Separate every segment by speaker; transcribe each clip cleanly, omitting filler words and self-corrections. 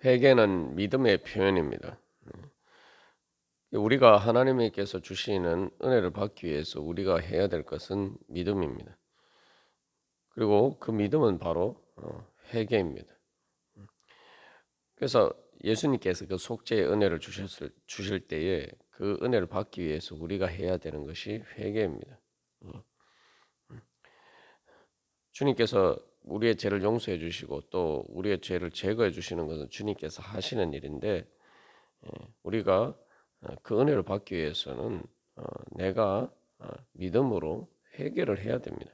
Speaker 1: 회개는 믿음의 표현입니다. 우리가 하나님께서 주시는 은혜를 받기 위해서 우리가 해야 될 것은 믿음입니다. 그리고 그 믿음은 바로 회개입니다. 그래서 예수님께서 그 속죄의 은혜를 주실 때에 그 은혜를 받기 위해서 우리가 해야 되는 것이 회개입니다. 주님께서 우리의 죄를 용서해 주시고 또 우리의 죄를 제거해 주시는 것은 주님께서 하시는 일인데, 우리가 그 은혜를 받기 위해서는 내가 믿음으로 회개를 해야 됩니다.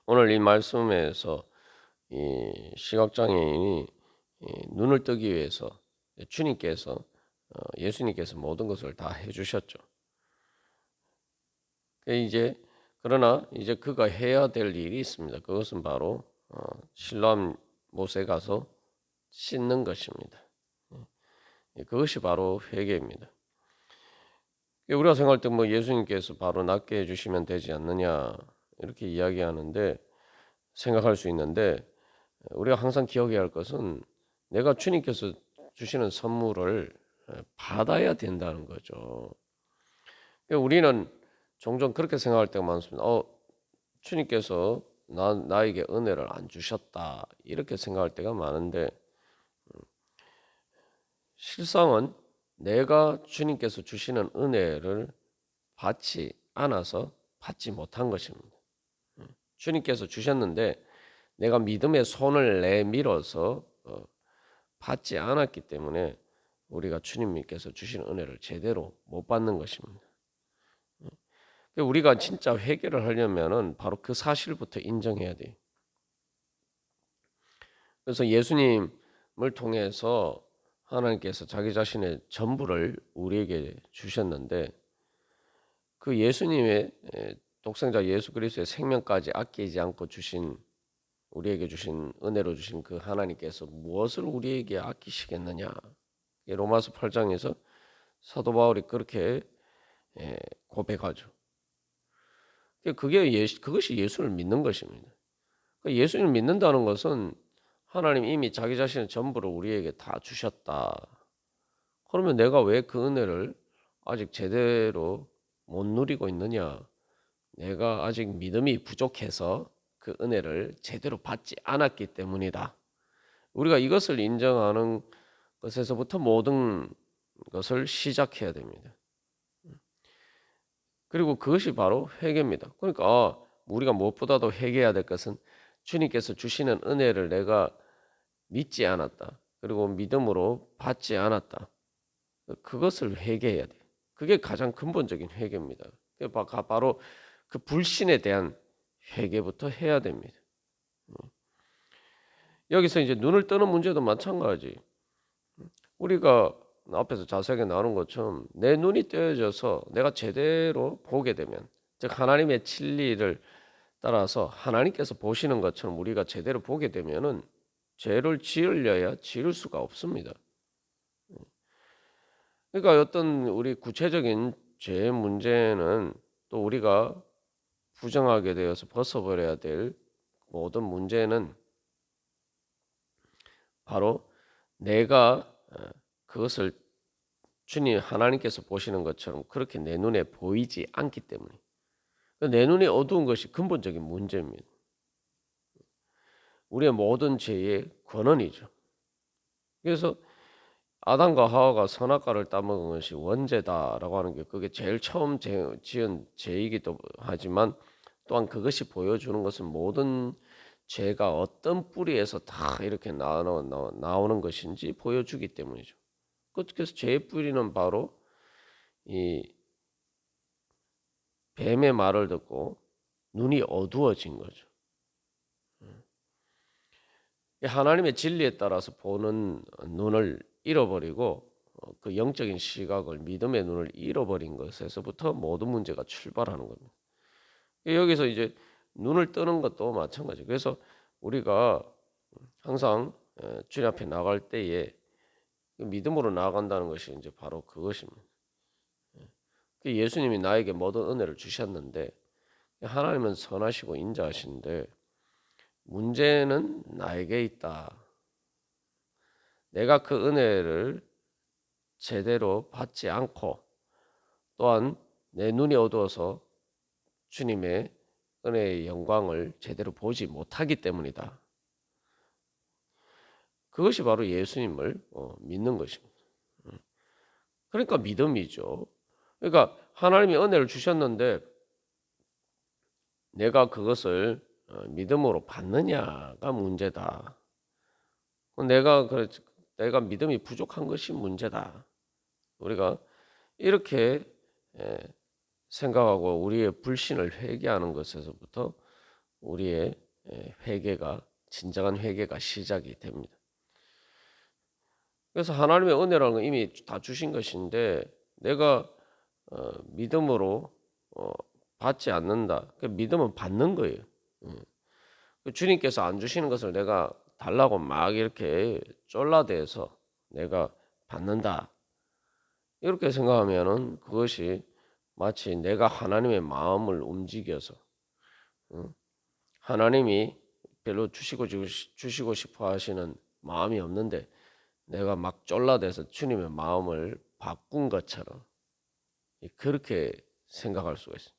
Speaker 1: 오늘 이 말씀에서 이 시각장애인이 눈을 뜨기 위해서 주님께서 예수님께서 모든 것을 다 해주셨죠. 그러나 이제 그가 해야 될 일이 있습니다. 그것은 바로 실로암 못에 가서 씻는 것입니다. 그것이 바로 회개입니다. 우리가 생각할 때 뭐 예수님께서 바로 낫게 해주시면 되지 않느냐 이렇게 이야기하는데, 생각할 수 있는데, 우리가 항상 기억해야 할 것은 내가 주님께서 주시는 선물을 받아야 된다는 거죠. 우리는 종종 그렇게 생각할 때가 많습니다. 주님께서 나에게 은혜를 안 주셨다 이렇게 생각할 때가 많은데, 실상은 내가 주님께서 주시는 은혜를 받지 않아서 받지 못한 것입니다. 주님께서 주셨는데 내가 믿음의 손을 내밀어서 받지 않았기 때문에 우리가 주님께서 주시는 은혜를 제대로 못 받는 것입니다. 우리가 진짜 회개를 하려면은 바로 그 사실부터 인정해야 돼요. 그래서 예수님을 통해서 하나님께서 자기 자신의 전부를 우리에게 주셨는데, 그 예수님의 독생자 예수 그리스도의 생명까지 아끼지 않고 우리에게 주신 은혜로 주신 그 하나님께서 무엇을 우리에게 아끼시겠느냐? 로마서 8장에서 사도 바울이 그렇게 고백하죠. 그것이 예수를 믿는 것입니다. 예수님을 믿는다는 것은 하나님 이미 자기 자신의 전부를 우리에게 다 주셨다. 그러면 내가 왜 그 은혜를 아직 제대로 못 누리고 있느냐? 내가 아직 믿음이 부족해서 그 은혜를 제대로 받지 않았기 때문이다. 우리가 이것을 인정하는 것에서부터 모든 것을 시작해야 됩니다. 그리고 그것이 바로 회개입니다. 그러니까 우리가 무엇보다도 회개해야 될 것은 주님께서 주시는 은혜를 내가 믿지 않았다. 그리고 믿음으로 받지 않았다. 그것을 회개해야 돼. 그게 가장 근본적인 회개입니다. 바로 그 불신에 대한 회개부터 해야 됩니다. 여기서 이제 눈을 뜨는 문제도 마찬가지. 우리가 앞에서 자세하게 나눈 것처럼 내 눈이 뜨여져서 내가 제대로 보게 되면, 즉 하나님의 진리를 따라서 하나님께서 보시는 것처럼 우리가 제대로 보게 되면은 죄를 지으려야 지을 수가 없습니다. 그러니까 어떤 우리 구체적인 죄의 문제는 또 우리가 부정하게 되어서 벗어버려야 될 모든 문제는 바로 내가 그것을 주님 하나님께서 보시는 것처럼 그렇게 내 눈에 보이지 않기 때문에, 내 눈이 어두운 것이 근본적인 문제입니다. 우리의 모든 죄의 근원이죠. 그래서 아담과 하와가 선악과를 따먹은 것이 원죄다라고 하는 게 그게 제일 처음 지은 죄이기도 하지만, 또한 그것이 보여주는 것은 모든 죄가 어떤 뿌리에서 다 이렇게 나오는 것인지 보여주기 때문이죠. 그래서 죄의 뿌리는 바로 이 뱀의 말을 듣고 눈이 어두워진 거죠. 하나님의 진리에 따라서 보는 눈을 잃어버리고 그 영적인 시각을, 믿음의 눈을 잃어버린 것에서부터 모든 문제가 출발하는 겁니다. 여기서 이제 눈을 뜨는 것도 마찬가지. 그래서 우리가 항상 주님 앞에 나갈 때에 믿음으로 나아간다는 것이 이제 바로 그것입니다. 예수님이 나에게 모든 은혜를 주셨는데, 하나님은 선하시고 인자하신데 문제는 나에게 있다. 내가 그 은혜를 제대로 받지 않고 또한 내 눈이 어두워서 주님의 은혜의 영광을 제대로 보지 못하기 때문이다. 그것이 바로 예수님을 믿는 것입니다. 그러니까 믿음이죠. 그러니까 하나님이 은혜를 주셨는데 내가 그것을 믿음으로 받느냐가 문제다. 내가 믿음이 부족한 것이 문제다. 우리가 이렇게 생각하고 우리의 불신을 회개하는 것에서부터 우리의 회개가 진정한 회개가 시작이 됩니다. 그래서 하나님의 은혜라는 건 이미 다 주신 것인데 내가 믿음으로 받지 않는다. 그 믿음은 받는 거예요. 주님께서 안 주시는 것을 내가 달라고 막 이렇게 쫄라대서 내가 받는다. 이렇게 생각하면은 그것이 마치 내가 하나님의 마음을 움직여서 하나님이 별로 주시고 싶어 하시는 마음이 없는데 내가 막 쫄라대서 주님의 마음을 바꾼 것처럼 그렇게 생각할 수가 있어요.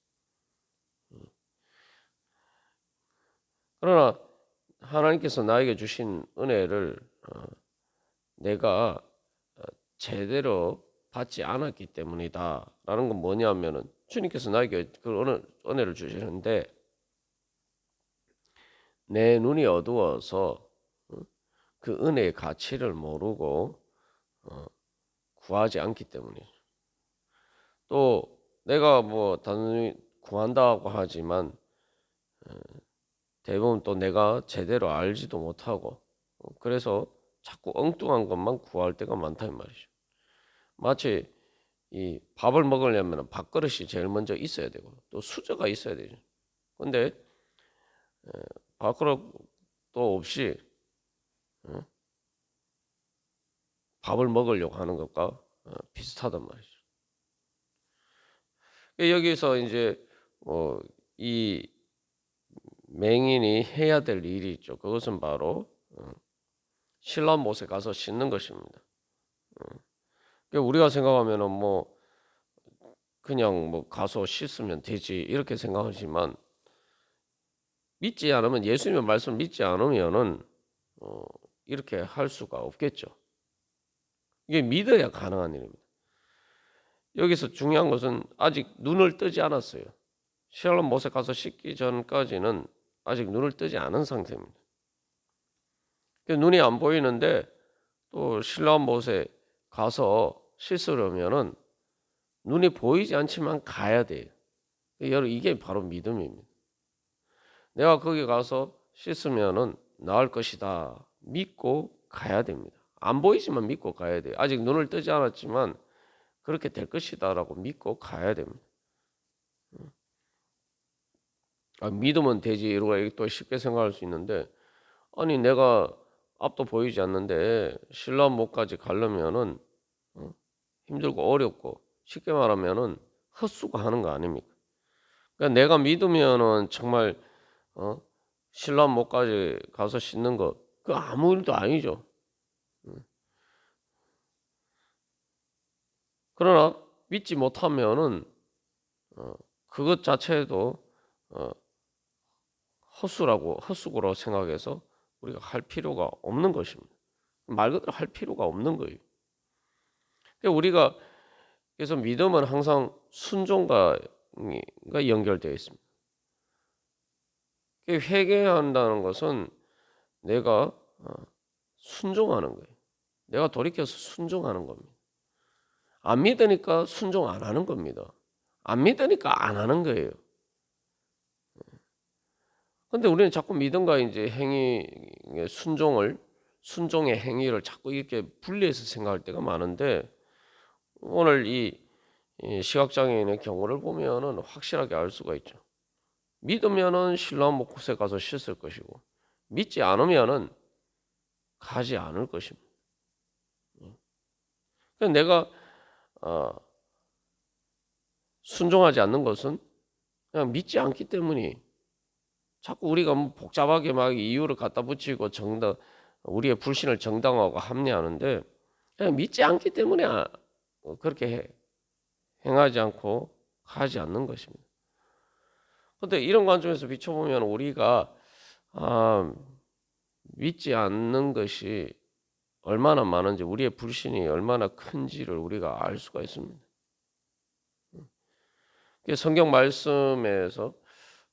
Speaker 1: 그러나 하나님께서 나에게 주신 은혜를 내가 제대로 받지 않았기 때문이다 라는 건 뭐냐면은 주님께서 나에게 그 은혜를 주시는데 내 눈이 어두워서 그 은혜의 가치를 모르고 구하지 않기 때문이죠. 또 내가 뭐 단순히 구한다고 하지만 대부분 또 내가 제대로 알지도 못하고 그래서 자꾸 엉뚱한 것만 구할 때가 많다는 말이죠. 마치 이 밥을 먹으려면 밥그릇이 제일 먼저 있어야 되고 또 수저가 있어야 되죠. 근데 밥그릇도 없이 밥을 먹으려고 하는 것과 비슷하단 말이죠. 여기서 이제 이 맹인이 해야 될 일이 있죠. 그것은 바로 실로암 못에 가서 씻는 것입니다. 우리가 생각하면은 뭐 그냥 뭐 가서 씻으면 되지 이렇게 생각하지만 믿지 않으면 예수님의 말씀을 믿지 않으면은 이렇게 할 수가 없겠죠. 이게 믿어야 가능한 일입니다. 여기서 중요한 것은 아직 눈을 뜨지 않았어요. 실로암 못에 가서 씻기 전까지는 아직 눈을 뜨지 않은 상태입니다. 눈이 안 보이는데 또 실로암 못에 가서 씻으려면은 눈이 보이지 않지만 가야 돼요. 여러분 이게 바로 믿음입니다. 내가 거기 가서 씻으면은 나을 것이다 믿고 가야 됩니다. 안 보이지만 믿고 가야 돼요. 아직 눈을 뜨지 않았지만 그렇게 될 것이다라고 믿고 가야 됩니다. 믿으면 되지 이러고 또 쉽게 생각할 수 있는데 아니 내가 앞도 보이지 않는데 실로암 못까지 가려면은 힘들고 어렵고 쉽게 말하면은 헛수고하는 거 아닙니까? 그러니까 내가 믿으면은 정말 실로암 못까지 가서 씻는 거 그 아무 일도 아니죠. 그러나 믿지 못하면은 그것 자체도 헛수고라고 생각해서 우리가 할 필요가 없는 것입니다. 말 그대로 할 필요가 없는 거예요. 그러니까 우리가 그래서 믿음은 항상 순종과 연결되어 있습니다. 회개한다는 것은 내가 순종하는 거예요. 내가 돌이켜서 순종하는 겁니다. 안 믿으니까 순종 안 하는 겁니다. 안 믿으니까 안 하는 거예요. 근데 우리는 자꾸 믿음과 이제 순종의 행위를 자꾸 이렇게 분리해서 생각할 때가 많은데 오늘 이 시각장애인의 경우를 보면은 확실하게 알 수가 있죠. 믿으면은 실로암 못에 가서 씻을 것이고 믿지 않으면은 가지 않을 것입니다. 내가 순종하지 않는 것은 그냥 믿지 않기 때문이 자꾸 우리가 뭐 복잡하게 막 이유를 갖다 붙이고 우리의 불신을 정당화하고 합리하는데 그냥 믿지 않기 때문에 그렇게 행하지 않고 하지 않는 것입니다. 그런데 이런 관점에서 비춰보면 우리가 아, 믿지 않는 것이 얼마나 많은지, 우리의 불신이 얼마나 큰지를 우리가 알 수가 있습니다. 성경 말씀에서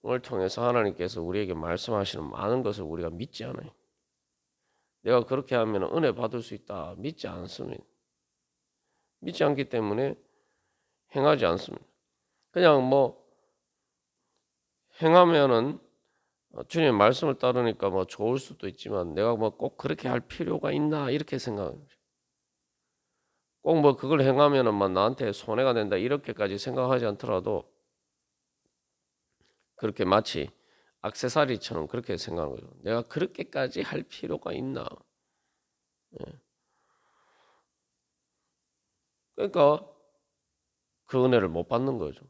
Speaker 1: 을 통해서 하나님께서 우리에게 말씀하시는 많은 것을 우리가 믿지 않아요. 내가 그렇게 하면 은혜 받을 수 있다. 믿지 않습니다. 믿지 않기 때문에 행하지 않습니다. 그냥 뭐 행하면은 주님의 말씀을 따르니까 뭐 좋을 수도 있지만 내가 뭐 꼭 그렇게 할 필요가 있나 이렇게 생각합니다. 꼭 뭐 그걸 행하면은 막 나한테 손해가 된다 이렇게까지 생각하지 않더라도 그렇게 마치 액세서리처럼 그렇게 생각하는 거죠. 내가 그렇게까지 할 필요가 있나? 예. 그러니까 그 은혜를 못 받는 거죠.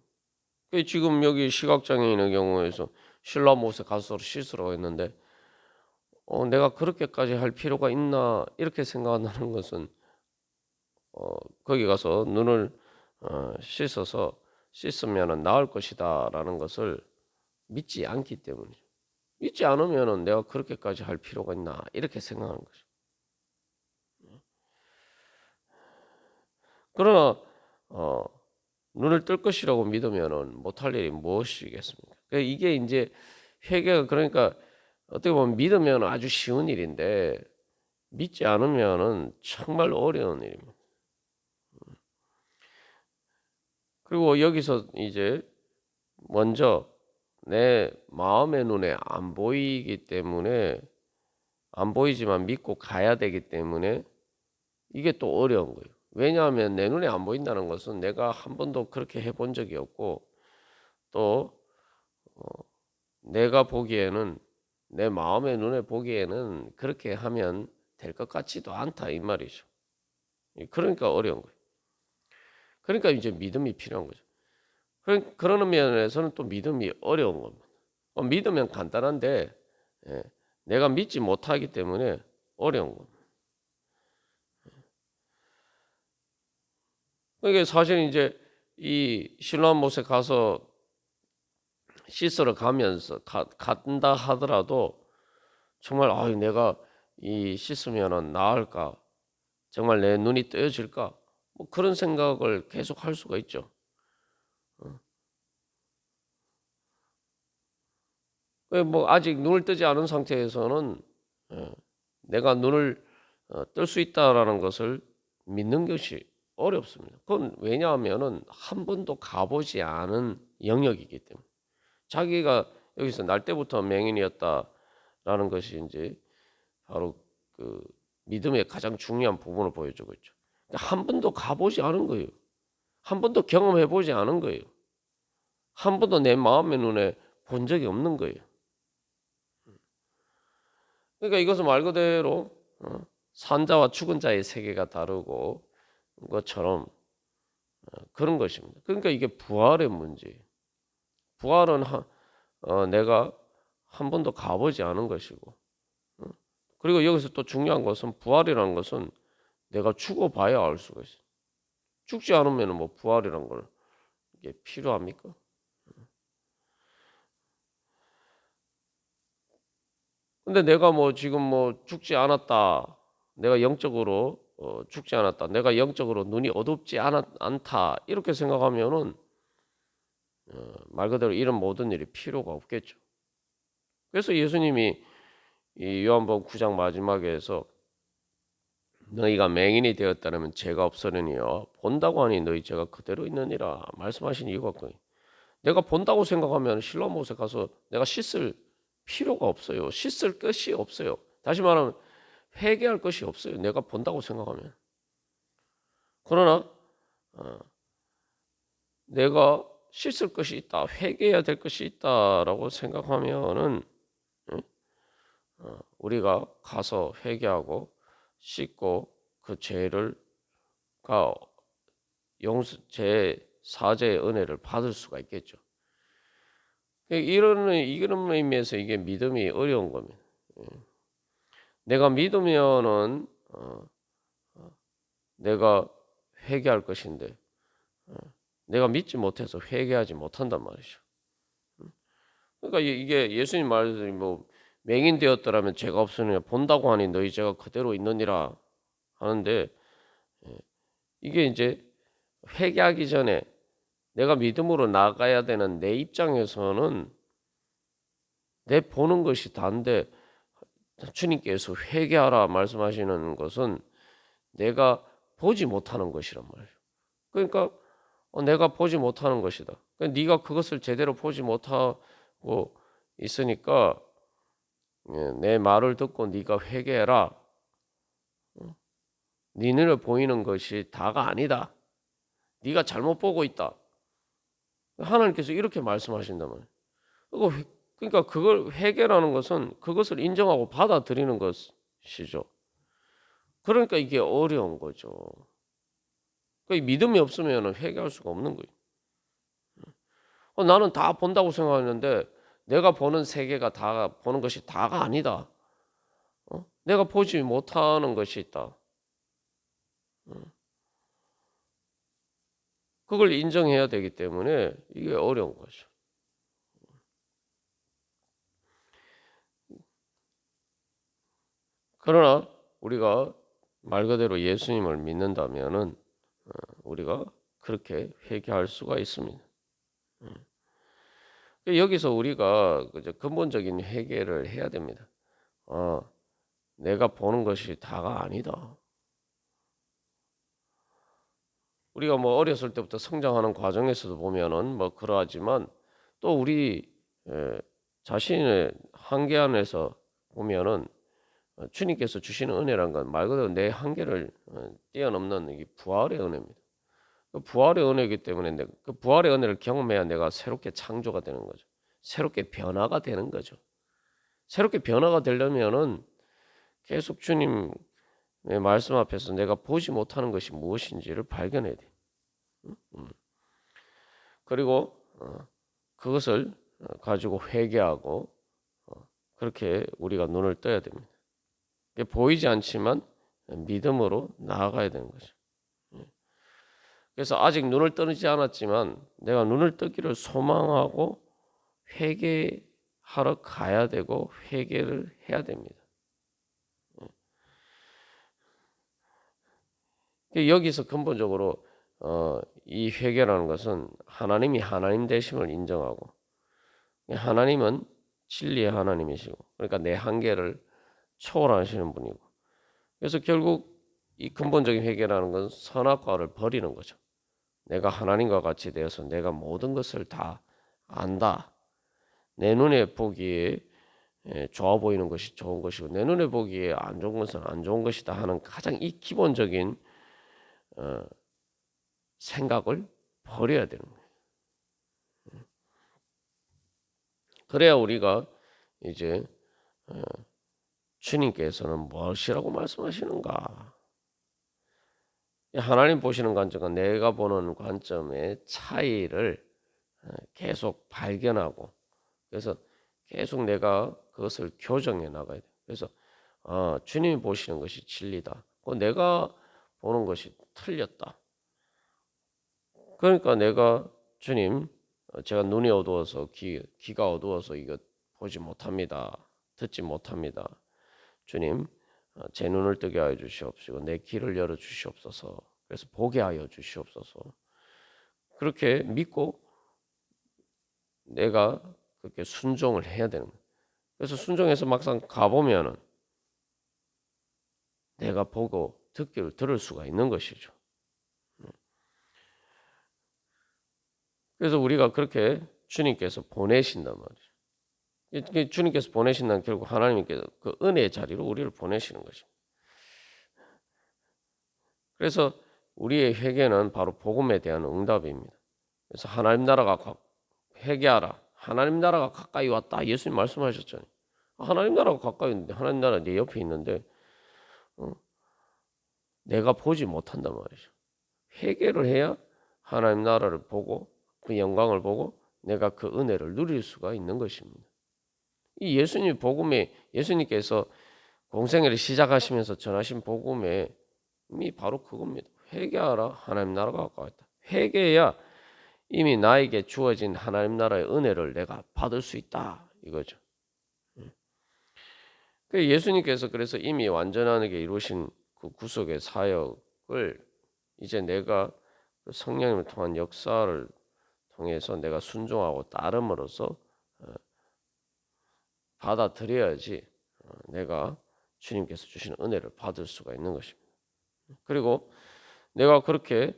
Speaker 1: 지금 여기 시각장애인의 경우에서 신라못에 가서 시술하고 있는데 내가 그렇게까지 할 필요가 있나 이렇게 생각한다는 것은 거기 가서 눈을 씻으면 나을 것이다라는 것을 믿지 않기 때문이죠. 믿지 않으면은 내가 그렇게까지 할 필요가 있나 이렇게 생각하는 거죠. 그러나 눈을 뜰 것이라고 믿으면은 못할 일이 무엇이겠습니까? 이게 이제 회개가 그러니까 어떻게 보면 믿으면 아주 쉬운 일인데 믿지 않으면은 정말 어려운 일입니다. 그리고 여기서 이제 먼저 내 마음의 눈에 안 보이기 때문에 안 보이지만 믿고 가야 되기 때문에 이게 또 어려운 거예요. 왜냐하면 내 눈에 안 보인다는 것은 내가 한 번도 그렇게 해본 적이 없고 또 내가 보기에는 내 마음의 눈에 보기에는 그렇게 하면 될 것 같지도 않다 이 말이죠. 그러니까 어려운 거예요. 그러니까 이제 믿음이 필요한 거죠. 그러는 면에서는 또 믿음이 어려운 겁니다. 믿으면 간단한데 내가 믿지 못하기 때문에 어려운 겁니다. 그러니까 사실 이제 이 실로암 못에 가서 씻으러 가면서 간다 하더라도 정말 내가 이 씻으면은 나을까? 정말 내 눈이 뜨여질까? 뭐 그런 생각을 계속 할 수가 있죠. 뭐 아직 눈을 뜨지 않은 상태에서는 내가 눈을 뜰 수 있다라는 것을 믿는 것이 어렵습니다. 그건 왜냐하면은 한 번도 가보지 않은 영역이기 때문에 자기가 여기서 날 때부터 맹인이었다라는 것이 이제 바로 그 믿음의 가장 중요한 부분을 보여주고 있죠. 한 번도 가보지 않은 거예요. 한 번도 경험해보지 않은 거예요. 한 번도 내 마음의 눈에 본 적이 없는 거예요. 그러니까 이것은 말 그대로 산자와 죽은 자의 세계가 다르고 것처럼 그런 것입니다. 그러니까 이게 부활의 문제예요. 부활은 내가 한 번도 가보지 않은 것이고 그리고 여기서 또 중요한 것은 부활이라는 것은 내가 죽어봐야 알 수가 있어요. 죽지 않으면 뭐 부활이란 걸 이게 필요합니까? 근데 내가 뭐 지금 뭐 죽지 않았다. 내가 영적으로 죽지 않았다. 내가 영적으로 눈이 어둡지 않다. 이렇게 생각하면은 말 그대로 이런 모든 일이 필요가 없겠죠. 그래서 예수님이 이 요한복음 9장 마지막에서 너희가 맹인이 되었다면 죄가 없으려니요 본다고 하니 너희 죄가 그대로 있느니라 말씀하신 이유가 있거든요. 내가 본다고 생각하면 실로암못에 가서 내가 씻을 필요가 없어요. 씻을 것이 없어요. 다시 말하면 회개할 것이 없어요. 내가 본다고 생각하면. 그러나 내가 씻을 것이 있다, 회개해야 될 것이 있다라고 생각하면은 우리가 가서 회개하고 씻고 그 죄를 가 제 사죄의 은혜를 받을 수가 있겠죠. 이런 의미에서 이게 믿음이 어려운 겁니다. 내가 믿으면은 내가 회개할 것인데 내가 믿지 못해서 회개하지 못한단 말이죠. 그러니까 이게 예수님 말씀이 뭐 맹인되었더라면 죄가 없으느냐 본다고 하니 너희 죄가 그대로 있느니라 하는데 이게 이제 회개하기 전에 내가 믿음으로 나가야 되는 내 입장에서는 내 보는 것이 다인데 주님께서 회개하라 말씀하시는 것은 내가 보지 못하는 것이란 말이에요. 그러니까 내가 보지 못하는 것이다. 그러니까 네가 그것을 제대로 보지 못하고 있으니까 내 말을 듣고 네가 회개해라. 네 눈에 보이는 것이 다가 아니다. 네가 잘못 보고 있다. 하나님께서 이렇게 말씀하신단 말이에요. 그러니까 그걸 회개라는 것은 그것을 인정하고 받아들이는 것이죠. 그러니까 이게 어려운 거죠. 그러니까 믿음이 없으면 회개할 수가 없는 거예요. 나는 다 본다고 생각하는데 내가 보는 세계가 다 보는 것이 다가 아니다. 내가 보지 못하는 것이 있다. 그걸 인정해야 되기 때문에 이게 어려운 거죠. 그러나 우리가 말 그대로 예수님을 믿는다면은 우리가 그렇게 회개할 수가 있습니다. 여기서 우리가 근본적인 회개를 해야 됩니다. 내가 보는 것이 다가 아니다. 우리가 뭐 어렸을 때부터 성장하는 과정에서도 보면은 뭐 그러하지만 또 우리 자신의 한계 안에서 보면은 주님께서 주시는 은혜란 건 말 그대로 내 한계를 뛰어넘는 이 부활의 은혜입니다. 그 부활의 은혜이기 때문에 그 부활의 은혜를 경험해야 내가 새롭게 창조가 되는 거죠. 새롭게 변화가 되는 거죠. 새롭게 변화가 되려면은 계속 주님의 말씀 앞에서 내가 보지 못하는 것이 무엇인지를 발견해야 돼. 그리고 그것을 가지고 회개하고 그렇게 우리가 눈을 떠야 됩니다. 보이지 않지만 믿음으로 나아가야 되는 거죠. 그래서 아직 눈을 뜨지 않았지만 내가 눈을 뜨기를 소망하고 회개하러 가야 되고 회개를 해야 됩니다. 여기서 근본적으로 이 회개라는 것은 하나님이 하나님 되심을 인정하고 하나님은 진리의 하나님이시고 그러니까 내 한계를 초월하시는 분이고 그래서 결국 이 근본적인 회개라는 것은 선악과를 버리는 거죠. 내가 하나님과 같이 되어서 내가 모든 것을 다 안다. 내 눈에 보기에 좋아 보이는 것이 좋은 것이고 내 눈에 보기에 안 좋은 것은 안 좋은 것이다 하는 가장 이 기본적인 생각을 버려야 되는 거예요. 그래야 우리가 이제 주님께서는 무엇이라고 말씀하시는가? 하나님 보시는 관점과 내가 보는 관점의 차이를 계속 발견하고 그래서 계속 내가 그것을 교정해 나가야 돼. 그래서 주님이 보시는 것이 진리다. 내가 보는 것이 틀렸다. 그러니까 내가 주님, 제가 눈이 어두워서 귀가 어두워서 이거 보지 못합니다. 듣지 못합니다. 주님, 제 눈을 뜨게 하여 주시옵시고 내 귀를 열어 주시옵소서. 그래서 보게 하여 주시옵소서. 그렇게 믿고 내가 그렇게 순종을 해야 되는 거예요. 그래서 순종해서 막상 가보면은 내가 보고 듣기를 들을 수가 있는 것이죠. 그래서 우리가 그렇게 주님께서 보내신단 말이죠. 주님께서 보내신다는 결국 하나님께서 그 은혜의 자리로 우리를 보내시는 것입니다. 그래서 우리의 회개는 바로 복음에 대한 응답입니다. 그래서 하나님 나라가 회개하라. 하나님 나라가 가까이 왔다. 예수님 말씀하셨잖아요. 하나님 나라가 가까이 있는데 하나님 나라 내 옆에 있는데 내가 보지 못한단 말이죠. 회개를 해야 하나님 나라를 보고 그 영광을 보고 내가 그 은혜를 누릴 수가 있는 것입니다. 이 예수님 복음에 예수님께서 공생애를 시작하시면서 전하신 복음에 이미 바로 그겁니다. 회개하라, 하나님 나라가 가까웠다. 회개해야 이미 나에게 주어진 하나님 나라의 은혜를 내가 받을 수 있다 이거죠. 예수님께서 그래서 이미 완전하게 이루신 그 구속의 사역을 이제 내가 성령님을 통한 역사를 통해서 내가 순종하고 따름으로써 받아들여야지 내가 주님께서 주신 은혜를 받을 수가 있는 것입니다. 그리고 내가 그렇게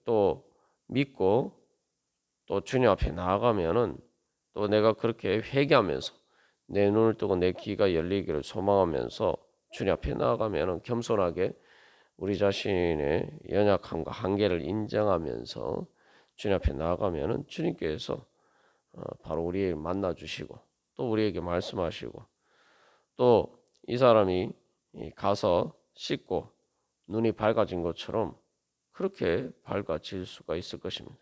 Speaker 1: 또 믿고 또 주님 앞에 나아가면은 또 내가 그렇게 회개하면서 내 눈을 뜨고 내 귀가 열리기를 소망하면서 주님 앞에 나아가면은 겸손하게 우리 자신의 연약함과 한계를 인정하면서 주님 앞에 나아가면은 주님께서 바로 우리를 만나 주시고 또 우리에게 말씀하시고 또 이 사람이 가서 씻고 눈이 밝아진 것처럼 그렇게 밝아질 수가 있을 것입니다.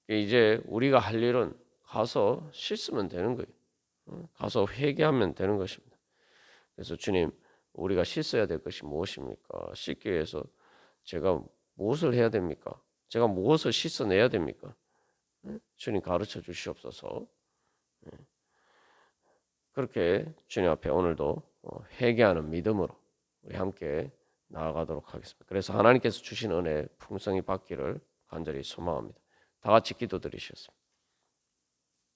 Speaker 1: 이제 우리가 할 일은 가서 씻으면 되는 거예요. 가서 회개하면 되는 것입니다. 그래서 주님, 우리가 씻어야 될 것이 무엇입니까? 씻기 위해서 제가 무엇을 해야 됩니까? 제가 무엇을 씻어내야 됩니까? 주님 가르쳐 주시옵소서. 그렇게 주님 앞에 오늘도 회개하는 믿음으로 우리 함께 나아가도록 하겠습니다. 그래서 하나님께서 주신 은혜 풍성히 받기를 간절히 소망합니다. 다 같이 기도드리셨습니다.